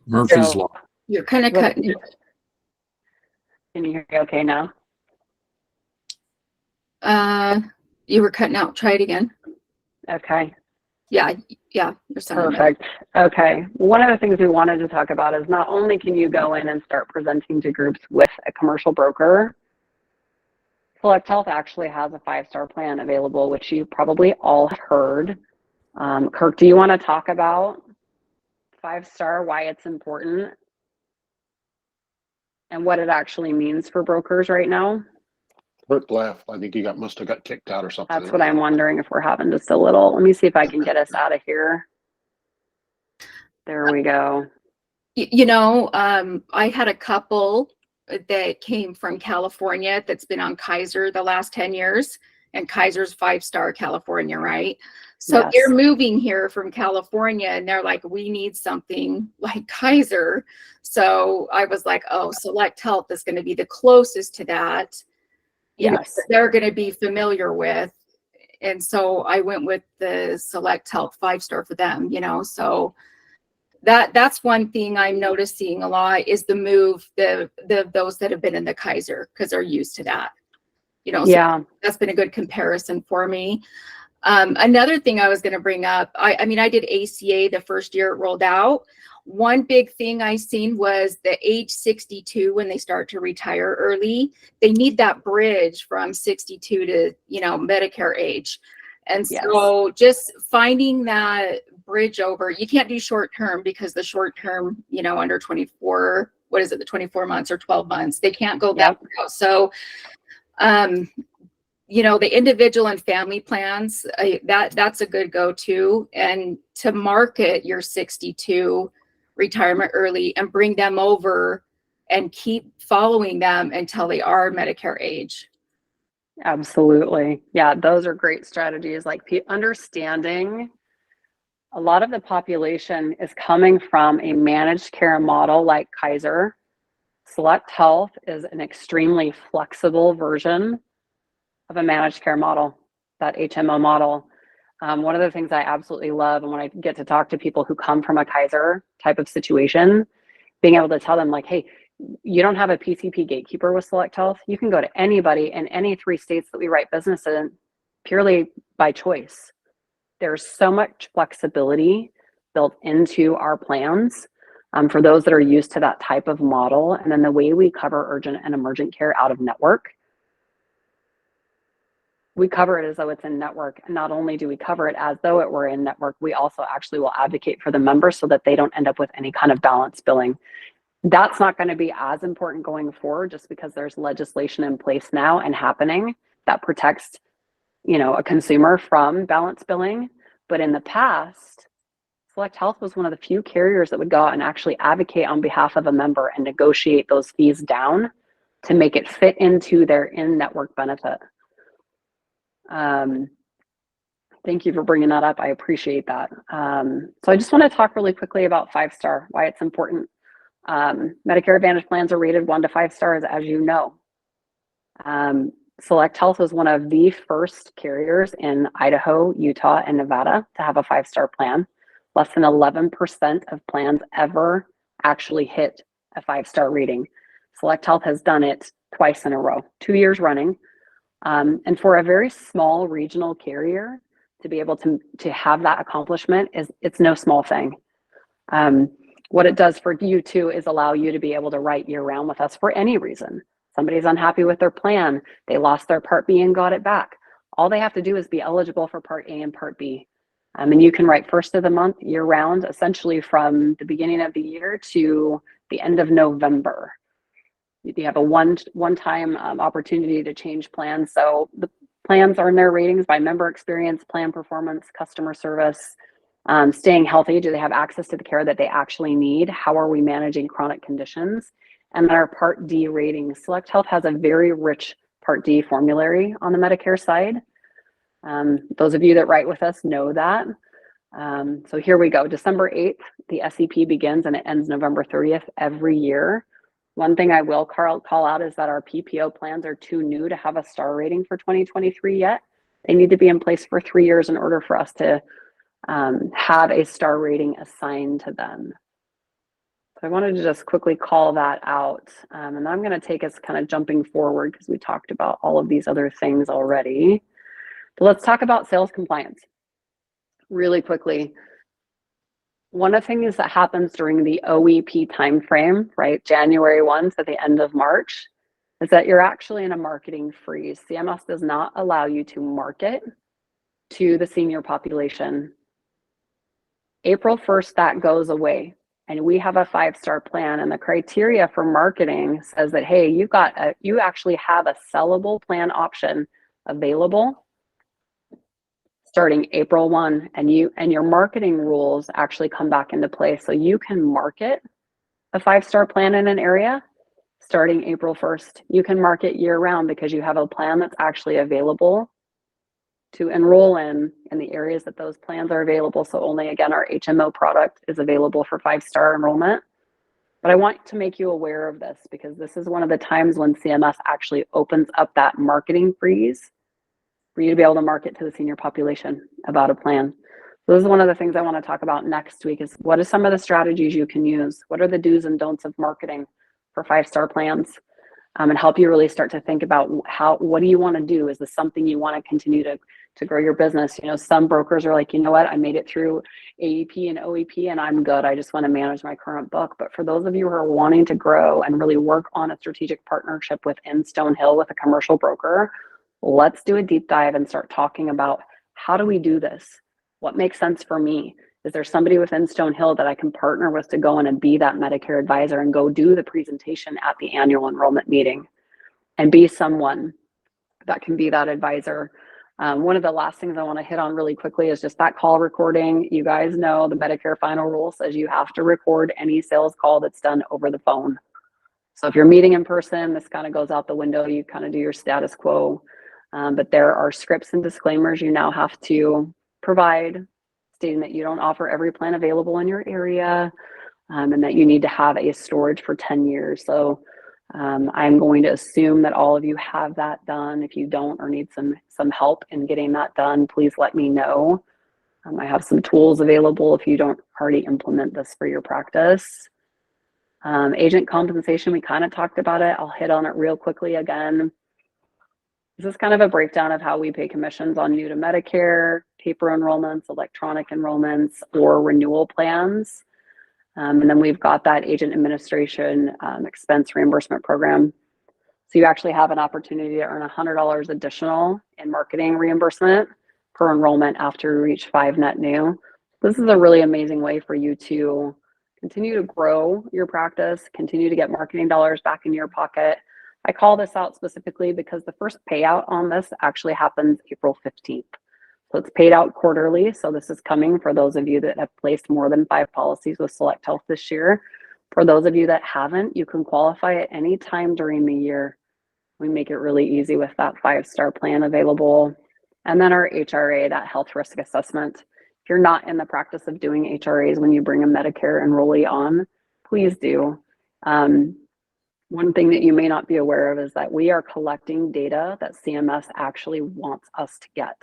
[SPEAKER 1] Murphy's Law.
[SPEAKER 7] You're kind of cutting.
[SPEAKER 2] Can you hear me okay now?
[SPEAKER 7] You were cutting out. Try it again.
[SPEAKER 2] Okay.
[SPEAKER 7] Yeah.
[SPEAKER 2] Perfect. Okay. One of the things we wanted to talk about is not only can you go in and start presenting to groups with a commercial broker, Select Health actually has a 5-star plan available, which you probably all have heard. Kirk, do you want to talk about 5-star, why it's important, and what it actually means for brokers right now?
[SPEAKER 6] Kirk left. I think he must have got kicked out or something.
[SPEAKER 2] That's what I'm wondering, if we're having just a little. Let me see if I can get us out of here. There we go.
[SPEAKER 7] I had a couple that came from California that's been on Kaiser the last 10 years. and Kaiser's 5-star California, right? So
[SPEAKER 2] Yes.
[SPEAKER 7] they're moving here from California and they're like, we need something like Kaiser. So I was like, oh, Select Health is going to be the closest to that. You know,
[SPEAKER 2] Yes.
[SPEAKER 7] that they're going to be familiar with. And so I went with the Select Health 5-star for them, you know. So that's one thing I'm noticing a lot is the move, the those that have been in the Kaiser, because they're used to that. You know, so
[SPEAKER 2] Yeah.
[SPEAKER 7] that's been a good comparison for me. Another thing I was going to bring up, I mean, I did ACA the first year it rolled out. One big thing I seen was the age 62, when they start to retire early, they need that bridge from 62 to, you know, Medicare age. And
[SPEAKER 2] Yes.
[SPEAKER 7] so just finding that bridge over, you can't do short term because the short term, you know, under 24, what is it, the 24 months or 12 months, they can't go that route. So, you know, the individual and family plans, that's a good go-to. And to market your 62 retirement early and bring them over and keep following them until they are Medicare age.
[SPEAKER 2] Absolutely. Yeah, those are great strategies. Like understanding a lot of the population is coming from a managed care model like Kaiser. Select Health is an extremely flexible version of a managed care model, that HMO model. One of the things I absolutely love, and when I get to talk to people who come from a Kaiser type of situation, being able to tell them like, hey, you don't have a PCP gatekeeper with Select Health. You can go to anybody in any 3 states that we write business in purely by choice. There's so much flexibility built into our plans for those that are used to that type of model. And then the way we cover urgent and emergent care out of network, we cover it as though it's in network. And not only do we cover it as though it were in network, we also actually will advocate for the members so that they don't end up with any kind of balance billing. That's not going to be as important going forward just because there's legislation in place now and happening that protects, you know, a consumer from balance billing. But in the past, Select Health was one of the few carriers that would go out and actually advocate on behalf of a member and negotiate those fees down to make it fit into their in-network benefit. Thank you for bringing that up. I appreciate that. So I just want to talk really quickly about 5-star, why it's important. Medicare Advantage plans are rated 1 to 5 stars, as you know. Select Health was one of the first carriers in Idaho, Utah, and Nevada to have a 5-star plan. Less than 11% of plans ever actually hit a 5-star rating. Select Health has done it twice in a row, 2 years running. And for a very small regional carrier to be able to have that accomplishment it's no small thing. What it does for you too is allow you to be able to write year round with us for any reason. Somebody's unhappy with their plan, they lost their Part B and got it back. All they have to do is be eligible for Part A and Part B. And you can write first of the month year round, essentially from the beginning of the year to the end of November. You have a one-time opportunity to change plans. So the plans earn their ratings by member experience, plan performance, customer service, staying healthy. Do they have access to the care that they actually need? How are we managing chronic conditions? And then our Part D ratings. Select Health has a very rich Part D formulary on the Medicare side. Those of you that write with us know that. So here we go. December 8th, the SEP begins and it ends November 30th every year. One thing I will call out is that our PPO plans are too new to have a star rating for 2023 yet. They need to be in place for 3 years in order for us to have a star rating assigned to them. So I wanted to just quickly call that out. And then I'm going to take us kind of jumping forward because we talked about all of these other things already. But let's talk about sales compliance really quickly. One of the things that happens during the OEP timeframe, right, January 1 to the end of March, is that you're actually in a marketing freeze. CMS does not allow you to market to the senior population. April 1st, that goes away. And we have a 5-star plan, and the criteria for marketing says that, hey, you actually have a sellable plan option available starting April 1, and your marketing rules actually come back into play. So you can market a 5-star plan in an area starting April 1st. You can market year round because you have a plan that's actually available to enroll in the areas that those plans are available. So only, again, our HMO product is available for 5-star enrollment. But I want to make you aware of this because this is one of the times when CMS actually opens up that marketing freeze for you to be able to market to the senior population about a plan. So this is one of the things I want to talk about next week is what are some of the strategies you can use? What are the do's and don'ts of marketing for 5-star plans? And help you really start to think about what do you want to do? Is this something you want to continue to grow your business? You know, some brokers are like, you know what, I made it through AEP and OEP and I'm good. I just want to manage my current book. But for those of you who are wanting to grow and really work on a strategic partnership within Stonehill with a commercial broker, let's do a deep dive and start talking about how do we do this? What makes sense for me? Is there somebody within Stonehill that I can partner with to go in and be that Medicare advisor and go do the presentation at the annual enrollment meeting and be someone that can be that advisor? One of the last things I want to hit on really quickly is just that call recording. You guys know the Medicare final rule says you have to record any sales call that's done over the phone. So if you're meeting in person, this kind of goes out the window. You kind of do your status quo. But there are scripts and disclaimers you now have to provide, stating that you don't offer every plan available in your area, and that you need to have a storage for 10 years. So I'm going to assume that all of you have that done. If you don't or need some help in getting that done, please let me know. I have some tools available if you don't already implement this for your practice. Agent compensation, we kind of talked about it. I'll hit on it real quickly again. This is kind of a breakdown of how we pay commissions on new to Medicare, paper enrollments, electronic enrollments, or renewal plans. And then we've got that agent administration expense reimbursement program. So you actually have an opportunity to earn $100 additional in marketing reimbursement per enrollment after you reach 5 net new. This is a really amazing way for you to continue to grow your practice, continue to get marketing dollars back in your pocket. I call this out specifically because the first payout on this actually happens April 15th. So it's paid out quarterly. So this is coming for those of you that have placed more than 5 policies with Select Health this year. For those of you that haven't, you can qualify at any time during the year. We make it really easy with that 5-star plan available. And then our HRA, that health risk assessment. If you're not in the practice of doing HRAs when you bring a Medicare enrollee on, please do. One thing that you may not be aware of is that we are collecting data that CMS actually wants us to get.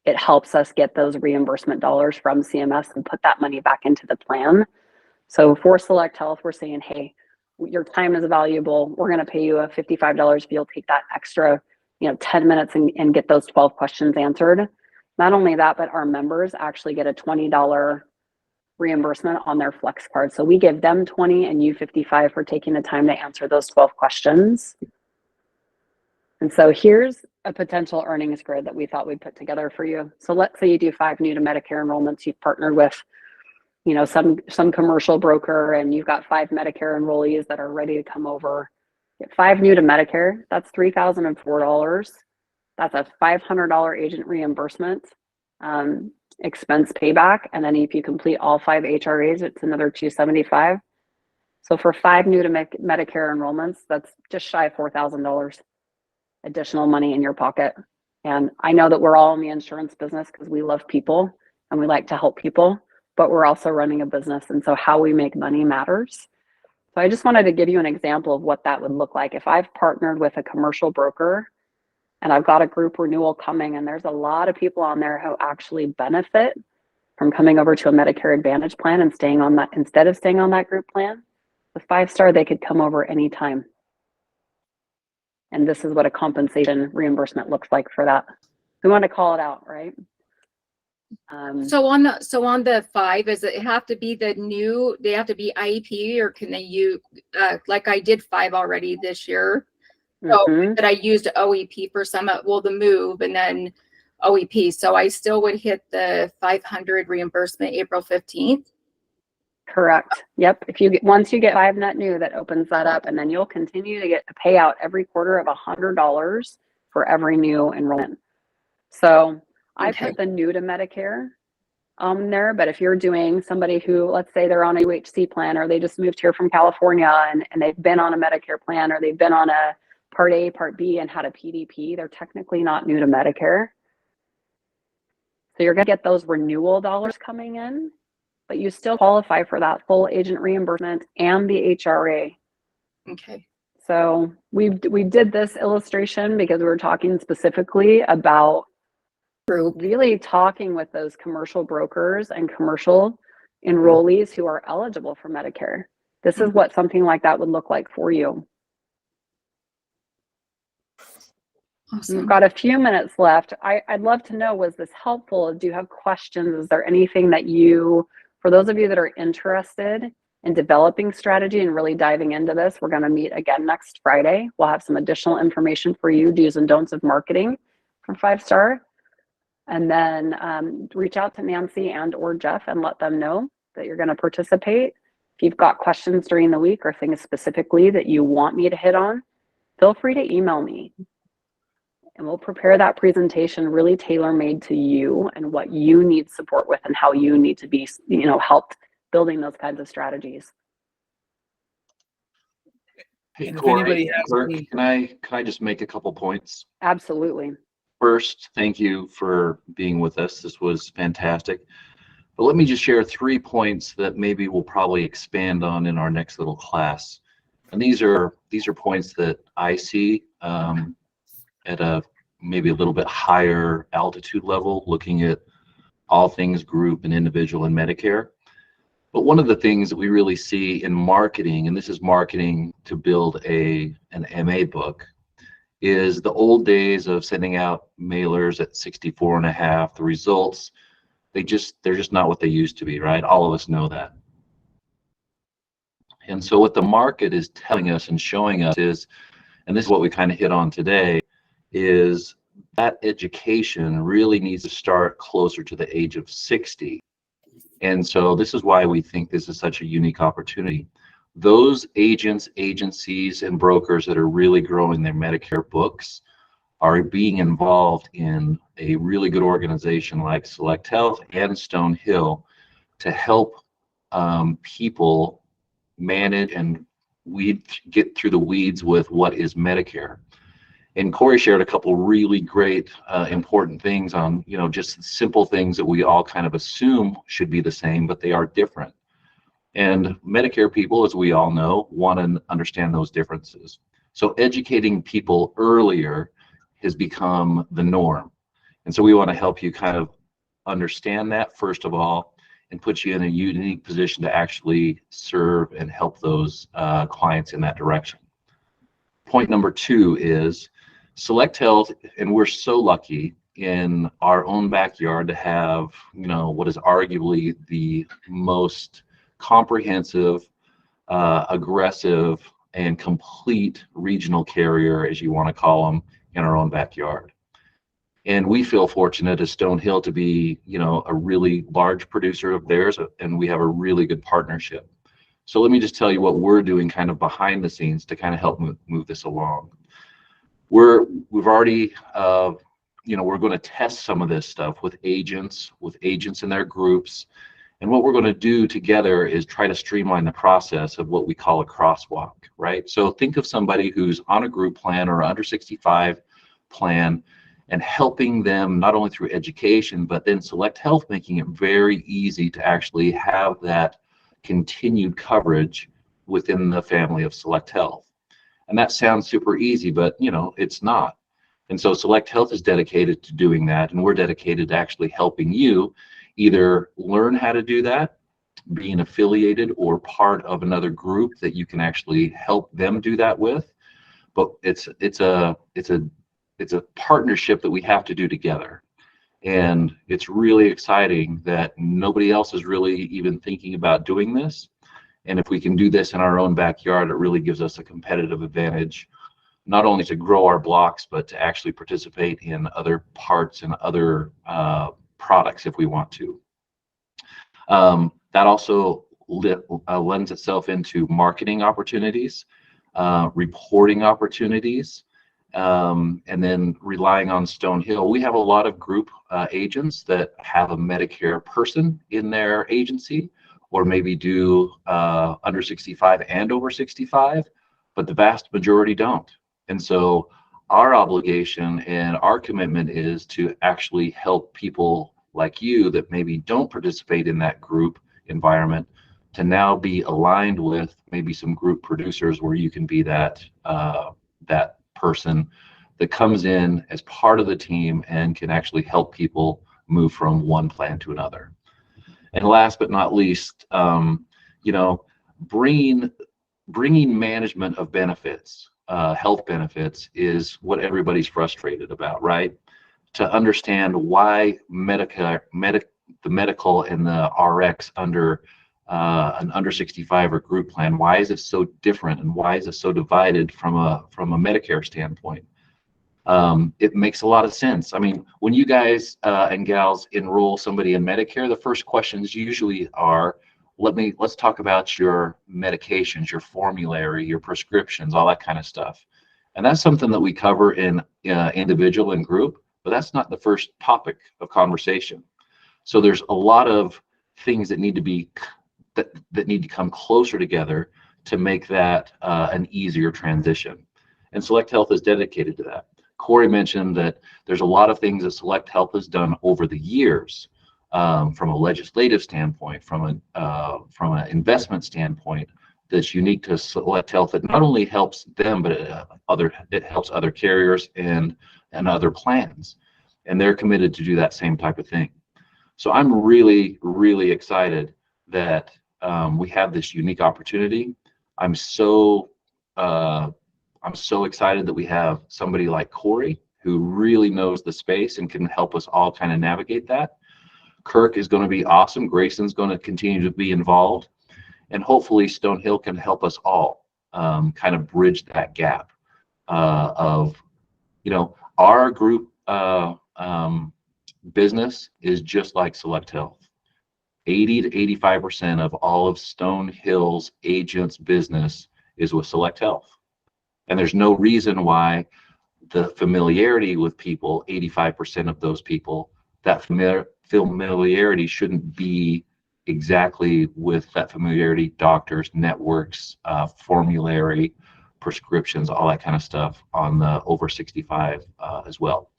[SPEAKER 2] It helps us get those reimbursement dollars from CMS and put that money back into the plan. So for Select Health, we're saying, hey, your time is valuable. We're going to pay you a $55 if you'll take that extra 10 minutes and get those 12 questions answered. Not only that, but our members actually get a $20 reimbursement on their flex card. So we give them 20 and you 55 for taking the time to answer those 12 questions. And so here's a potential earnings grid that we thought we'd put together for you. So let's say you do 5 new to Medicare enrollments. You've partnered with, some commercial broker, and you've got 5 Medicare enrollees that are ready to come over. Get 5 new to Medicare. That's $3,004. That's a $500 agent reimbursement expense payback. And then if you complete all 5 HRAs, it's another $275. So for 5 new to Medicare enrollments, that's just shy of $4,000 additional money in your pocket. And I know that we're all in the insurance business because we love people and we like to help people, but we're also running a business. And so how we make money matters. So I just wanted to give you an example of what that would look like. If I've partnered with a commercial broker and I've got a group renewal coming, and there's a lot of people on there who actually benefit from coming over to a Medicare Advantage plan and staying on that, instead of staying on that group plan, with 5-star, they could come over anytime. And this is what a compensation reimbursement looks like for that. We want to call it out, right?
[SPEAKER 7] So on the 5, is it have to be the new? They have to be IEP, or can they use like I did 5 already this year? So that I used OEP for some, the move and then OEP. So I still would hit the 500 reimbursement April 15th.
[SPEAKER 2] Correct. Yep. Once you get 5 net new, that opens that up, and then you'll continue to get a payout every quarter of $100 for every new enrollment. So I put the new to Medicare on there, but if you're doing somebody who, let's say they're on a UHC plan, or they just moved here from California and they've been on a Medicare plan, or they've been on a Part A, Part B and had a PDP, they're technically not new to Medicare. So you're going to get those renewal dollars coming in, but you still qualify for that full agent reimbursement and the HRA.
[SPEAKER 7] Okay.
[SPEAKER 2] So we did this illustration because we were talking specifically about really talking with those commercial brokers and commercial enrollees who are eligible for Medicare. This is what something like that would look like for you.
[SPEAKER 7] Awesome.
[SPEAKER 2] We've got a few minutes left. I'd love to know, was this helpful? Do you have questions? Is there anything that for those of you that are interested in developing strategy and really diving into this, we're going to meet again next Friday. We'll have some additional information for you, do's and don'ts of marketing for 5-star. And then reach out to Nancy and or Jeff and let them know that you're going to participate. If you've got questions during the week or things specifically that you want me to hit on, feel free to email me. And we'll prepare that presentation really tailor-made to you and what you need support with and how you need to be, helped building those kinds of strategies.
[SPEAKER 8] Hey,
[SPEAKER 3] And if
[SPEAKER 8] Corey,
[SPEAKER 3] anybody has
[SPEAKER 8] Kirk,
[SPEAKER 3] any-
[SPEAKER 8] can I just make a couple points?
[SPEAKER 2] Absolutely.
[SPEAKER 8] First, thank you for being with us. This was fantastic. But let me just share 3 points that maybe we'll probably expand on in our next little class. And these are points that I see at a maybe a little bit higher altitude level, looking at all things group and individual and Medicare. But one of the things that we really see in marketing, and this is marketing to build an MA book, is the old days of sending out mailers at 64 and a half. The results, they're just not what they used to be, right? All of us know that. And so what the market is telling us and showing us is, and this is what we kind of hit on today, is that education really needs to start closer to the age of 60. And so this is why we think this is such a unique opportunity. Those agents, agencies, and brokers that are really growing their Medicare books are being involved in a really good organization like Select Health and Stonehill to help people manage and get through the weeds with what is Medicare. And Corey shared a couple really great, important things on, just simple things that we all kind of assume should be the same, but they are different. And Medicare people, as we all know, want to understand those differences. So educating people earlier has become the norm. And so we want to help you kind of understand that, first of all, and put you in a unique position to actually serve and help those clients in that direction. Point number 2 is Select Health, and we're so lucky in our own backyard to have, what is arguably the most comprehensive, aggressive, and complete regional carrier, as you want to call them, in our own backyard. And we feel fortunate as Stonehill to be, a really large producer of theirs, and we have a really good partnership. So let me just tell you what we're doing kind of behind the scenes to kind of help move this along. We've already, we're going to test some of this stuff with agents in their groups. And what we're going to do together is try to streamline the process of what we call a crosswalk, right? So think of somebody who's on a group plan or under 65 plan and helping them not only through education, but then Select Health making it very easy to actually have that continued coverage within the family of Select Health. And that sounds super easy, but it's not. And so Select Health is dedicated to doing that, and we're dedicated to actually helping you either learn how to do that, being affiliated or part of another group that you can actually help them do that with. But it's a partnership that we have to do together. And it's really exciting that nobody else is really even thinking about doing this. And if we can do this in our own backyard, it really gives us a competitive advantage, not only to grow our blocks, but to actually participate in other parts and other products if we want to. That also lends itself into marketing opportunities, reporting opportunities, and then relying on Stonehill. We have a lot of group agents that have a Medicare person in their agency, or maybe do under 65 and over 65, but the vast majority don't. And so our obligation and our commitment is to actually help people like you that maybe don't participate in that group environment to now be aligned with maybe some group producers where you can be that that person that comes in as part of the team and can actually help people move from one plan to another. And last but not least, you know, bringing management of benefits, health benefits, is what everybody's frustrated about, right? To understand why Medicare, the medical and the RX under an under 65 or group plan, why is it so different, and why is it so divided from a Medicare standpoint? It makes a lot of sense. I mean, when you guys and gals enroll somebody in Medicare, the first questions usually are, let's talk about your medications, your formulary, your prescriptions, all that kind of stuff. And that's something that we cover in individual and group, but that's not the first topic of conversation. So there's a lot of things that need to be that need to come closer together to make that an easier transition. And Select Health is dedicated to that. Corey mentioned that there's a lot of things that Select Health has done over the years, from a legislative standpoint, from an investment standpoint, that's unique to Select Health, that not only helps them, but it helps other carriers and other plans, and they're committed to do that same type of thing. So I'm really, really excited that we have this unique opportunity. I'm so excited that we have somebody like Corey who really knows the space and can help us all kind of navigate that. Kirk is going to be awesome. Grayson's going to continue to be involved, and hopefully Stonehill can help us all kind of bridge that gap of, you know, our group business is just like Select Health. 80 to 85% of all of Stonehill's agents' business is with Select Health. And there's no reason why the familiarity with people, 85% of those people, that familiarity shouldn't be exactly with that familiarity, doctors, networks, formulary, prescriptions, all that kind of stuff on the over 65 as well.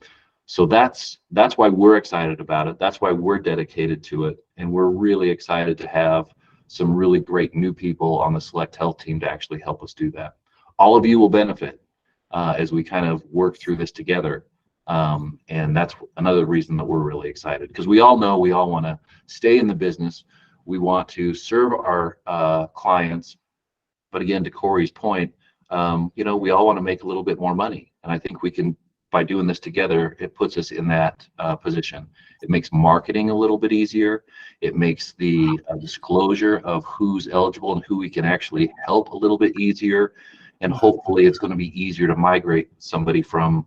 [SPEAKER 8] So that's why we're excited about it. That's why we're dedicated to it. And we're really excited to have some really great new people on the Select Health team to actually help us do that. All of you will benefit as we kind of work through this together. And that's another reason that we're really excited, because we all know we all want to stay in the business. We want to serve our clients. But again, to Corey's point, you know, we all want to make a little bit more money. And I think we can, by doing this together, it puts us in that position. It makes marketing a little bit easier. It makes the disclosure of who's eligible and who we can actually help a little bit easier. And hopefully it's going to be easier to migrate somebody from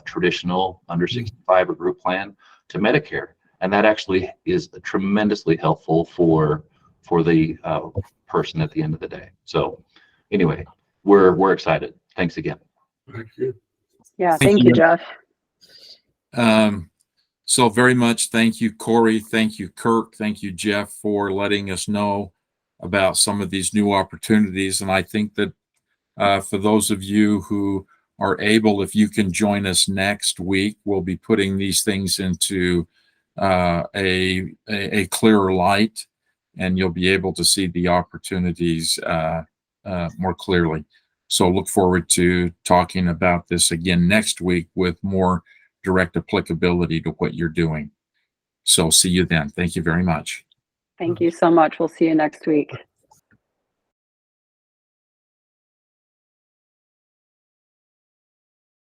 [SPEAKER 8] traditional under 65 or group plan to Medicare. And that actually is tremendously helpful for the person at the end of the day. So anyway, we're excited. Thanks again.
[SPEAKER 1] Thank you.
[SPEAKER 2] Yeah, thank you, Jeff.
[SPEAKER 1] So very much thank you, Corey. Thank you, Kirk. Thank you, Jeff, for letting us know about some of these new opportunities. And I think that for those of you who are able, if you can join us next week, we'll be putting these things into a clearer light, and you'll be able to see the opportunities more clearly. So look forward to talking about this again next week with more direct applicability to what you're doing. So see you then. Thank you very much.
[SPEAKER 2] Thank you so much. We'll see you next week.